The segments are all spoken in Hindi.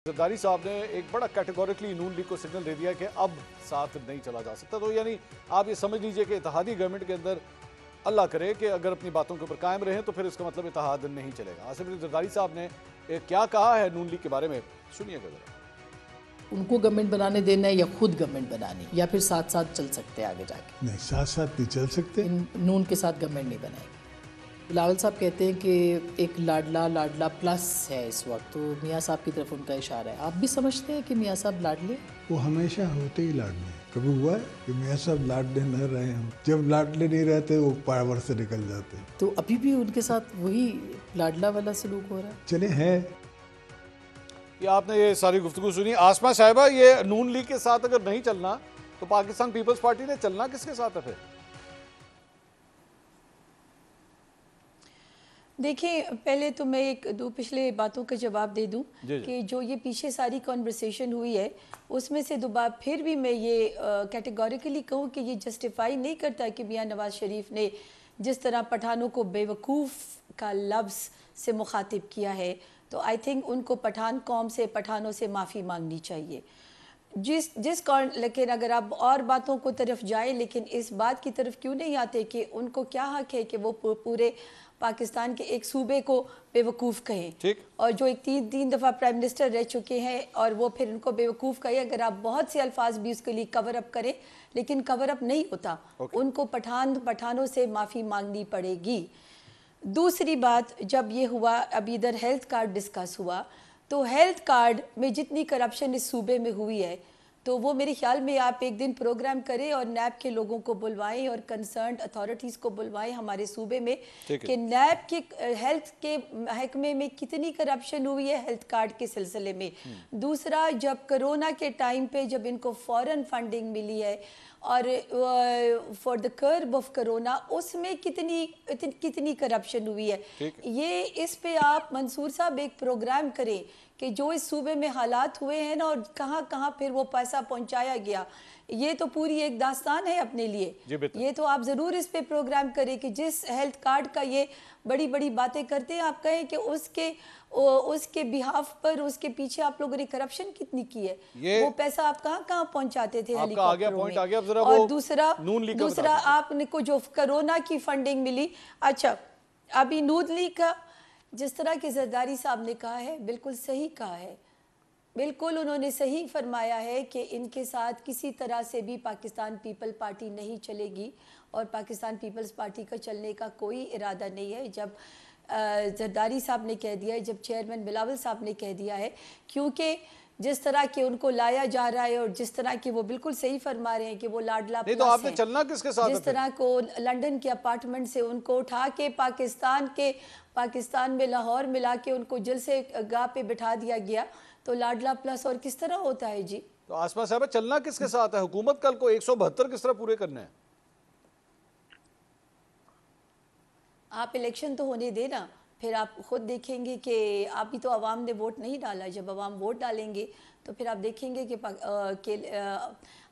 जरदारी साहब ने एक बड़ा कैटेगोरिकली नून लीग को सिग्नल दे दिया कि अब साथ नहीं चला जा सकता। तो यानी आप ये समझ लीजिए कि इत्तेहादी गवर्नमेंट के अंदर अल्लाह करे कि अगर अपनी बातों के ऊपर कायम रहें तो फिर इसका मतलब इत्तेहाद नहीं चलेगा। आसिफ अली जरदारी साहब ने क्या कहा है नून लीग के बारे में, सुनिएगा जरा। उनको गवर्नमेंट बनाने देना है या खुद गवर्नमेंट बनानी, या फिर साथ साथ चल सकते हैं आगे जाके? नहीं, साथ साथ नहीं चल सकते। नून के साथ गवर्नमेंट नहीं बनाएगी। बिलावल साहब कहते हैं कि एक लाडला प्लस है इस वक्त, तो मियाँ साहब की तरफ उनका इशारा है। आप भी समझते हैं कि मियाँ साहब लाडले? वो हमेशा होते ही लाडले। कभी हुआ है कि मियाँ साहब लाडले न रहे? हम जब लाडले नहीं रहते वो पावर से निकल जाते। तो अभी भी उनके साथ वही लाडला वाला सलूक हो रहा है। चले है। ये आपने ये सारी गुफ्तगू सुनी। आसमा साहिबा, ये नून लीग के साथ अगर नहीं चलना तो पाकिस्तान पीपल्स पार्टी ने चलना किसके साथ है फिर? देखिए, पहले तो मैं एक दो पिछले बातों का जवाब दे दूं कि जो ये पीछे सारी कॉन्वर्सेशन हुई है उसमें से दोबारा फिर भी मैं ये कैटेगोरिकली कहूँ कि ये जस्टिफाई नहीं करता कि मियां नवाज शरीफ ने जिस तरह पठानों को बेवकूफ़ का लफ्ज़ से मुखातिब किया है, तो आई थिंक उनको पठान कौम से, पठानों से माफ़ी मांगनी चाहिए। लेकिन अगर आप और बातों को तरफ जाए, लेकिन इस बात की तरफ क्यों नहीं आते कि उनको क्या हक है कि वो पूरे पाकिस्तान के एक सूबे को बेवकूफ़ कहें? ठीक। और जो एक तीन दफ़ा प्राइम मिनिस्टर रह चुके हैं और वो फिर उनको बेवकूफ़ कहें। अगर आप बहुत से अल्फाज भी उसके लिए कवर अप करें, लेकिन कवर अप नहीं होता। उनको पठानों से माफ़ी मांगनी पड़ेगी। दूसरी बात, जब ये हुआ, अब इधर हेल्थ कार्ड डिस्कस हुआ, तो हेल्थ कार्ड में जितनी करप्शन इस सूबे में हुई है, तो वो मेरे ख्याल में आप एक दिन प्रोग्राम करें और नैब के लोगों को बुलवाएं और कंसर्न्ड अथॉरिटीज़ को बुलवाएं हमारे सूबे में कि नैब के हेल्थ के महकमे में कितनी करप्शन हुई है हेल्थ कार्ड के सिलसिले में। दूसरा, जब कोरोना के टाइम पे जब इनको फ़ौरन फंडिंग मिली है और फॉर द कर्ब ऑफ कोरोना, उसमें कितनी करप्शन हुई है। ये इस पे आप मंसूर साहब एक प्रोग्राम करें कि जो इस सूबे में हालात हुए हैं ना और कहाँ कहाँ फिर वो पैसा पहुंचाया गया, ये तो पूरी एक दास्तान है अपने लिए। ये तो आप ज़रूर इस पे प्रोग्राम करें कि जिस हेल्थ कार्ड का ये बड़ी बड़ी बातें करते हैं, आप कहें कि उसके बिहाफ पर, उसके पीछे आप लोगों ने करप्शन कितनी की है, वो पैसा आप कहाँ कहाँ पहुंचाते थे हेलीकॉप्टरों में। और दूसरा आपने को जो कोरोना की फंडिंग मिली, अच्छा अभी नून लीग का जिस तरह के जरदारी साहब ने कहा है, बिल्कुल सही कहा है। बिल्कुल उन्होंने सही फरमाया है कि इनके साथ किसी तरह से भी पाकिस्तान पीपल पार्टी नहीं चलेगी और पाकिस्तान पीपल्स पार्टी का चलने का कोई इरादा नहीं है। जब जरदारी साहब ने कह दिया है, जब चेयरमैन बिलावल साहब ने कह दिया है, क्योंकि जिस तरह के उनको लाया जा रहा है और जिस तरह के वो बिल्कुल सही फरमा रहे हैं कि वो लाडला नहीं, तो आपने चलना किसके साथ? जिस तरह को लंदन के अपार्टमेंट से उनको उठा के पाकिस्तान में लाहौर मिला के उनको जेल से गाह पे बिठा दिया गया, तो लाडला प्लस और किस तरह होता है जी? तो आसमा साहब, चलना किसके साथ है? हुकूमत कल को 172 किस तरह पूरे करने हैं? आप इलेक्शन तो होने देना, फिर आप खुद देखेंगे कि अभी तो अवाम ने वोट नहीं डाला। जब अवाम वोट डालेंगे तो फिर आप देखेंगे कि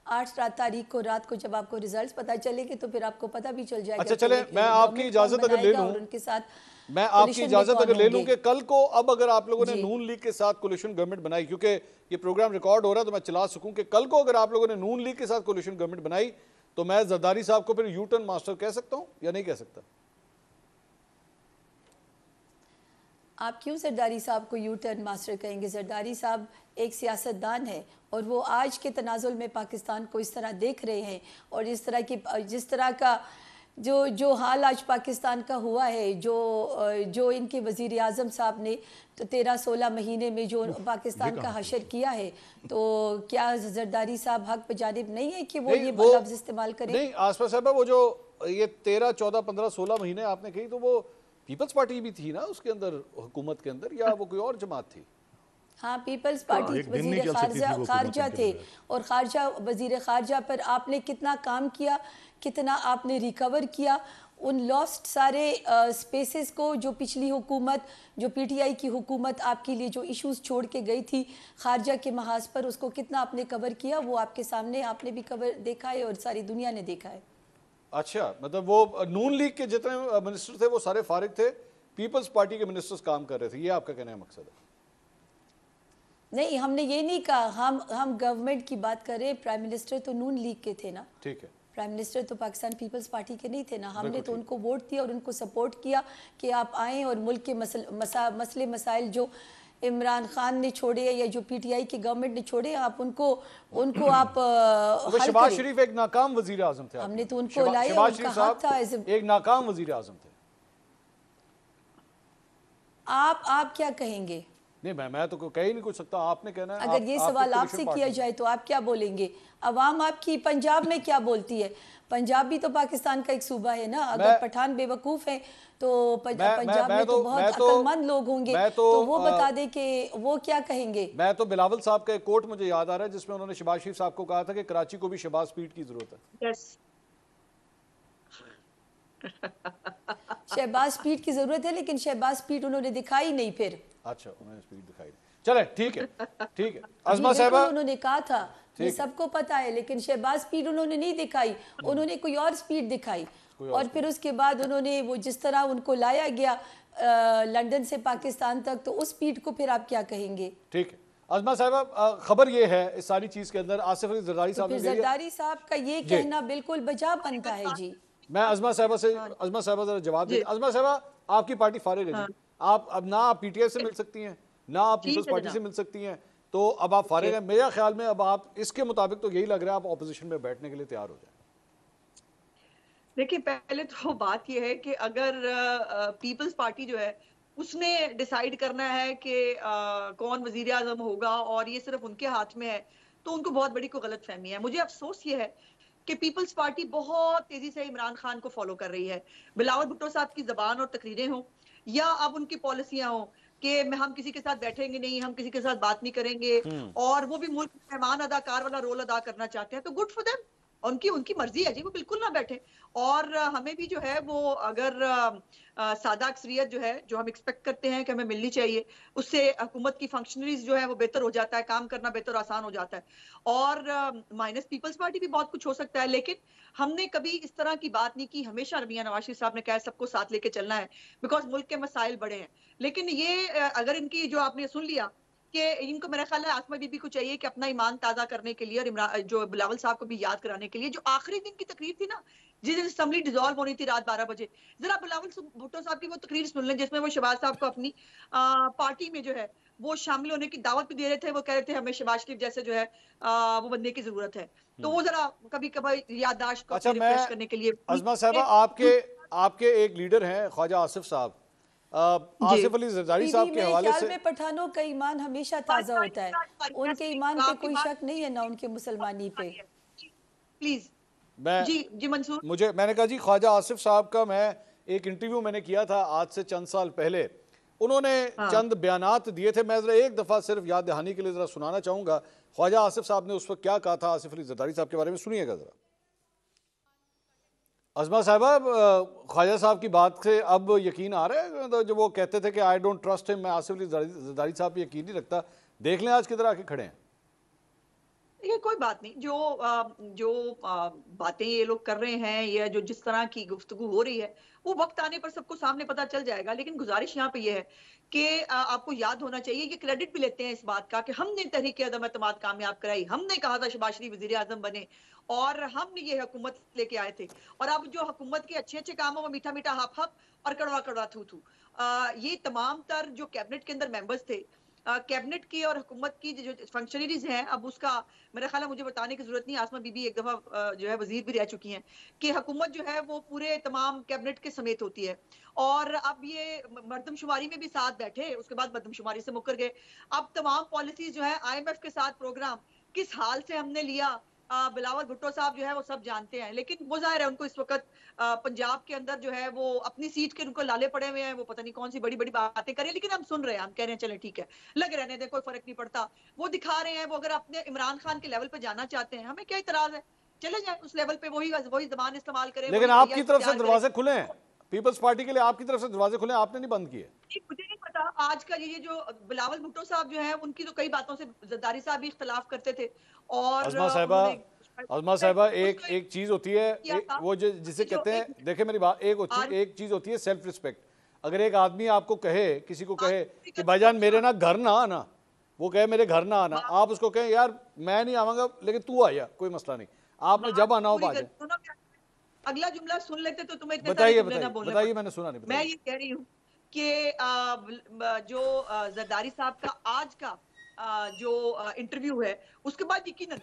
8 तारीख को रात को जब आपको रिजल्ट्स पता चलेंगे तो फिर आपको पता भी चल जाएगा। अच्छा चले, मैं आपकी इजाजत अगर ले लूं, उनके साथ कि कल को अब अगर आप लोगों ने नून लीग के साथ कोलिशन गवर्नमेंट बनाई, क्योंकि ये प्रोग्राम रिकॉर्ड हो रहा है तो मैं चला सकूं कि कल को अगर आप लोगों ने नून लीग के साथ कोलिशन गवर्नमेंट बनाई तो मैं जरदारी साहब को फिर यू टर्न मास्टर कह सकता हूं या नहीं कह सकता? आप क्यों जरदारी साहब को यू टर्न मास्टर कहेंगे? जरदारी साहब एक सियासतदान है और वो आज के तनाजुल में पाकिस्तान को इस तरह देख रहे हैं और जिस तरह का जो हाल आज पाकिस्तान का हुआ है, जो इनके वज़ीर आज़म साहब ने तो 13-16 महीने में जो पाकिस्तान का हशर किया है, तो क्या जरदारी साहब हक बजानिब नहीं है कि वो ये लफ्ज़ इस्तेमाल करें? नहीं आसमा साहब, वो जो ये 13, 14, 15, 16 महीने आपने कही, तो वो पीपल्स पार्टी भी थी ना उसके अंदर, हुकूमत के अंदर, या वो कोई और जमात थी? हाँ, पीपल्स पार्टी वजीर खारजा थे और वजीर खारजा पर आपने कितना काम किया, कितना आपने रिकवर किया उन लॉस्ट सारे स्पेसेस को, जो पिछली हुकूमत, जो पीटीआई की हुकूमत आपके लिए जो इश्यूज छोड़ के गई थी खारजा के महाज पर, उसको कितना आपने कवर किया, वो आपके सामने, आपने भी कवर देखा है और सारी दुनिया ने देखा है। अच्छा, मतलब वो नून लीग के जितने मिनिस्टर थे वो सारे फारिग थे, पीपल्स पार्टी के मिनिस्टर्स काम कर रहे थे, ये आपका कहने का मकसद है? नहीं, हमने ये नहीं कहा, हम गवर्नमेंट की बात कर रहे हैं। प्राइम मिनिस्टर तो नून लीग के थे ना, ठीक है, प्राइम मिनिस्टर तो पाकिस्तान पीपल्स पार्टी के नहीं थे ना। हमने तो उनको वोट दिया और उनको सपोर्ट किया कि आप आएँ और मुल्क के मसले मसाइल जो इमरान खान ने छोड़े या जो पीटीआई की गवर्नमेंट ने छोड़े, आप उनको आप हल शहबाज करें। शरीफ एक नाकाम वजीर आजम थे, हमने तो उनको लाया, शहबाज उनका शरीफ हक था। साहब एक नाकाम वजीर आजम थे। आप क्या कहेंगे? नहीं, मैं तो कह ही नहीं कुछ सकता, आपने कहना है। अगर ये सवाल आपसे किया जाए तो आप क्या बोलेंगे? अवाम आपकी पंजाब में क्या बोलती है? पंजाब भी तो पाकिस्तान का एक सूबा है ना। अगर पठान बेवकूफ हैं तो पंजाब में तो बहुत अक्लमंद लोग होंगे, तो वो बता दे कि वो क्या कहेंगे। मैं तो बिलावल साहब का एक कोट मुझे याद आ रहा है जिसमें उन्होंने शहबाज शरीफ साहब को कहा था कि कराची को भी शहबाज स्पीड की जरूरत है। शहबाज स्पीड की जरूरत है, लेकिन शहबाज स्पीड उन्होंने दिखाई नहीं फिर। अच्छा, उन्होंने स्पीड दिखाई नहीं। चले, ठीक है, ठीक है। अज़मा साहिबा, उन्होंने कहा था, ये सबको पता है, लेकिन शहबाज स्पीड उन्होंने नहीं दिखाई, उन्होंने कोई और स्पीड दिखाई। और फिर उसके बाद उन्होंने वो जिस तरह उनको लाया गया लंदन से पाकिस्तान तक, तो उस स्पीड को फिर आप क्या कहेंगे? ठीक है अज़मा साहिबा, खबर ये है इस सारी चीज के अंदर आसिफ अली जरदारी साहब ने, जरदारी साहब का ये कहना बिल्कुल बजा बनता है जी। मैं अज़मा साहिबा से, अज़मा साहिबा जरा जवाब दे। अज़मा साहिबा, आपकी पार्टी फारिग है जी, आप अब ना आप पीटीआई से मिल सकती हैं, ना आप पीपल्स पार्टी से मिल सकती हैं, तो अब आप फारिग हैं। मेरे ख्याल में अब आप इसके मुताबिक तो यही लग रहा है आप ऑपोजिशन में बैठने के लिए तैयार हो जाए। देखिए, पहले तो बात यह है कि अगर पीपल्स पार्टी जो है उसने डिसाइड करना है कि कौन वजीर आजम होगा और ये सिर्फ उनके हाथ में है, तो उनको बहुत बड़ी कोई गलत फहमी है। मुझे अफसोस ये है कि पीपल्स पार्टी बहुत तेजी से इमरान खान को फॉलो कर रही है। बिलावल भुट्टो साहब की जबान और तकरीरें हों या अब उनकी पॉलिसियां हों कि हम किसी के साथ बैठेंगे नहीं, हम किसी के साथ बात नहीं करेंगे, और वो भी मुल्क में मेहमान अदाकार वाला रोल अदा करना चाहते हैं, तो गुड फॉर देम, उनकी मर्जी है जी, वो बिल्कुल ना बैठे। और हमें भी जो है वो अगर सादा अक्सरियत जो है, जो हम एक्सपेक्ट करते हैं कि हमें मिलनी चाहिए, उससे हुकूमत की फंक्शनरीज जो है वो बेहतर हो जाता है, काम करना बेहतर आसान हो जाता है। और माइनस पीपल्स पार्टी भी बहुत कुछ हो सकता है, लेकिन हमने कभी इस तरह की बात नहीं की। हमेशा मियां नवाज शरीफ साहब ने कहा सबको साथ लेके चलना है, बिकॉज मुल्क के मसाइल बड़े हैं। लेकिन ये अगर इनकी जो आपने सुन लिया कि इनको, मेरा ख्याल है आसमा बीबी को चाहिए कि अपना ईमान ताजा करने के लिए और इमरान जो बिलावल साहब को भी याद कराने के लिए, जो आखिरी दिन की तकरीर थी ना, जिस दिन असेंबली डिसॉल्व होनी थी रात 12 बजे, जरा बिलावल भुट्टो साहब की वो तकरीर सुन लें जिसमें वो शहबाज साहब को अपनी पार्टी में जो है वो शामिल होने की दावत भी दे रहे थे। वो कह रहे थे हमें शहबाज शरीफ जैसे जो है वो बनने की जरूरत है। तो वो जरा कभी कभी याददाश्त को रिफ्रेश करने के लिए। अज़मा साहिबा, आपके एक लीडर हैं ख्वाजा आसिफ साहब, आसिफ अली जरदारी साहब के हवाले से, में पठानों का ईमान हमेशा ताजा होता है, उनके ईमान पे कोई शक नहीं है ना उनके मुसलमानी पे। प्लीज जी मंसूर, मैंने कहा जी, ख्वाजा आसिफ साहब का मैं एक इंटरव्यू मैंने किया था आज से चंद साल पहले, उन्होंने चंद बयानात दिए थे। मैं जरा एक दफा सिर्फ याद दहानी के लिए जरा सुनाना चाहूंगा ख्वाजा आसिफ साहब ने उस वक्त क्या कहा था आसिफ अली जरदारी साहब के बारे में, सुनिएगा जरा। अज़मा साहिबा, ख्वाजा साहब की बात से अब यकीन आ रहा है, तो जो वो कहते थे कि आई डोंट ट्रस्ट हिम, मैं आसिफ अली जरदारी साहब पे यकीन नहीं रखता, देख लें आज किधर आके खड़े हैं। ये कोई बात नहीं, जो बातें ये लोग कर रहे हैं या जो जिस तरह की गुफ्तगू हो रही है, वो वक्त आने पर सबको सामने पता चल जाएगा। लेकिन गुजारिश यहाँ पे ये है कि आपको याद होना चाहिए, ये क्रेडिट भी लेते हैं इस बात का कि हमने तहरीक अदम एतमाद कामयाब कराई, हमने कहा था शहबाज शरीफ वजीर आजम बने और हमने ये हुकूमत लेके आए थे। और अब जो हुकूमत के अच्छे अच्छे कामों में मीठा मीठा हप हप और कड़वा कड़वा थू थू, ये तमाम तर जो कैबिनेट के अंदर मेंबर्स थे, कैबिनेट की और हुकूमत की जो फंक्शनरीज हैं, अब उसका मेरा ख्याल है मुझे बताने की जरूरत नहीं, आसमा बीबी एक दफा जो है वजीर भी रह चुकी हैं, कि हुकूमत जो है वो पूरे तमाम कैबिनेट के समेत होती है। और अब ये मर्दमशुमारी में भी साथ बैठे, उसके बाद मर्दमशुमारी से मुकर गए। अब तमाम पॉलिसीज जो है IMF के साथ प्रोग्राम किस हाल से हमने लिया, बिलावल भुट्टो साहब जो है वो सब जानते हैं। लेकिन वो जाहिर है उनको इस वक्त पंजाब के अंदर जो है वो अपनी सीट के उनको लाले पड़े हुए हैं, वो पता नहीं कौन सी बड़ी बड़ी बातें करें, लेकिन हम सुन रहे हैं, हम कह रहे हैं चले ठीक है, लग रहने दे, कोई फर्क नहीं पड़ता। वो दिखा रहे हैं, वो अगर अपने इमरान खान के लेवल पे जाना चाहते हैं, हमें क्या इतराज है, चले जाए उस लेवल पे, वही जबान इस्तेमाल करें। लेकिन आपकी तरफ से दरवाजे खुले हैं, पीपल्स पार्टी के लिए आपकी तरफ से दरवाजे खुले, आपने नहीं बंद किए। मुझे नहीं पता आज का ये जो बिलावल भुट्टो साहब जो है उनकी तो कई बातों से जरदारी साहब भी इख्तलाफ करते थे। और अज़मा साहिबा एक चीज होती है वो जिसे कहते हैं, देखे मेरी बात, एक चीज होती है सेल्फ रिस्पेक्ट। अगर एक आदमी आपको कहे, किसी को कहे कि भाईजान मेरे ना घर ना आना, वो कहे मेरे घर ना आना, आप उसको कहें यार मैं नहीं आऊंगा लेकिन तू आ जा, कोई मसला नहीं, आपने जब आना हो आ जाए। अगला जुमला सुन लेते तो तुम्हें बताइए बताइए, मैंने सुना नहीं। मैं ये कह रही हूँ कि जो जरदारी साहब का आज का जो इंटरव्यू है, उसके बाद यकीनन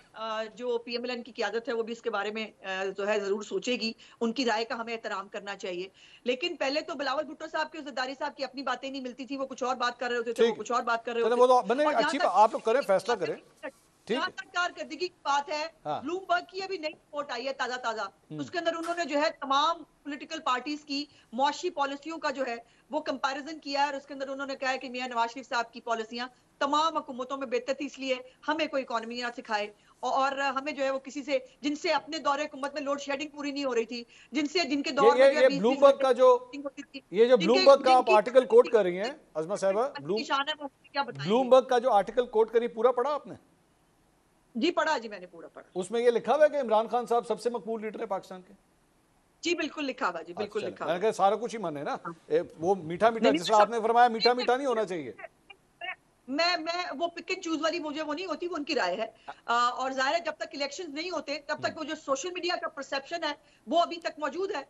जो पीएमएलएन की क़यादत है वो भी इसके बारे में जो है जरूर सोचेगी, उनकी राय का हमें एहतराम करना चाहिए। लेकिन पहले तो बिलावल भुट्टो साहब की और जरदारी साहब की अपनी बातें नहीं मिलती थी, वो कुछ और बात कर रहे होते थे, वो कुछ और बात कर रहे होते थे। वो तो बने अच्छी बात, आप लोग करें, फैसला करें। जहां तक कारकर्दगी की बात है, ब्लूमबर्ग की अभी नई रिपोर्ट आई है ताजा, उसके अंदर उन्होंने जो है तमाम पॉलिटिकल पार्टीज की मुआशी पॉलिसियों का जो है वो कंपैरिजन किया है, और उसके अंदर उन्होंने कहा है कि मियां नवाज शरीफ साहब की पॉलिसियां तमाम हुकूमतों में बेहतर थी, इसलिए हमें कोई इकोनॉमी ना सिखाए, और हमें जो है वो किसी से, जिनसे अपने दौरे हुकूमत में लोड शेडिंग पूरी नहीं हो रही थी, जिनके दौर में ये ब्लूमबर्ग का जो ब्लूमबर्ग का आप आर्टिकल कोट कर रही हैं अज़मा साहिबा, ब्लूमबर्ग का जो आर्टिकल कोट करी पूरा पढ़ा आपने? जी पढ़ा जी, मैंने पूरा पढ़ा। उसमें ये लिखा हुआ है कि इमरान खान साहब सबसे मकबूल लीडर है पाकिस्तान के? जी बिल्कुल लिखा हुआ जी, बिल्कुल लिखा हुआ। सारा कुछ ही मन है ना, वो मीठा मीठा जिसका आपने फरमाया मीठा मीठा नहीं होना चाहिए। मैं वो पिक एंड चूज वाली मुझे वो नहीं होती, वो उनकी राय है। और जाहिर है जब तक इलेक्शंस नहीं होते तब तक वो जो सोशल मीडिया का परसेप्शन है वो अभी तक मौजूद है।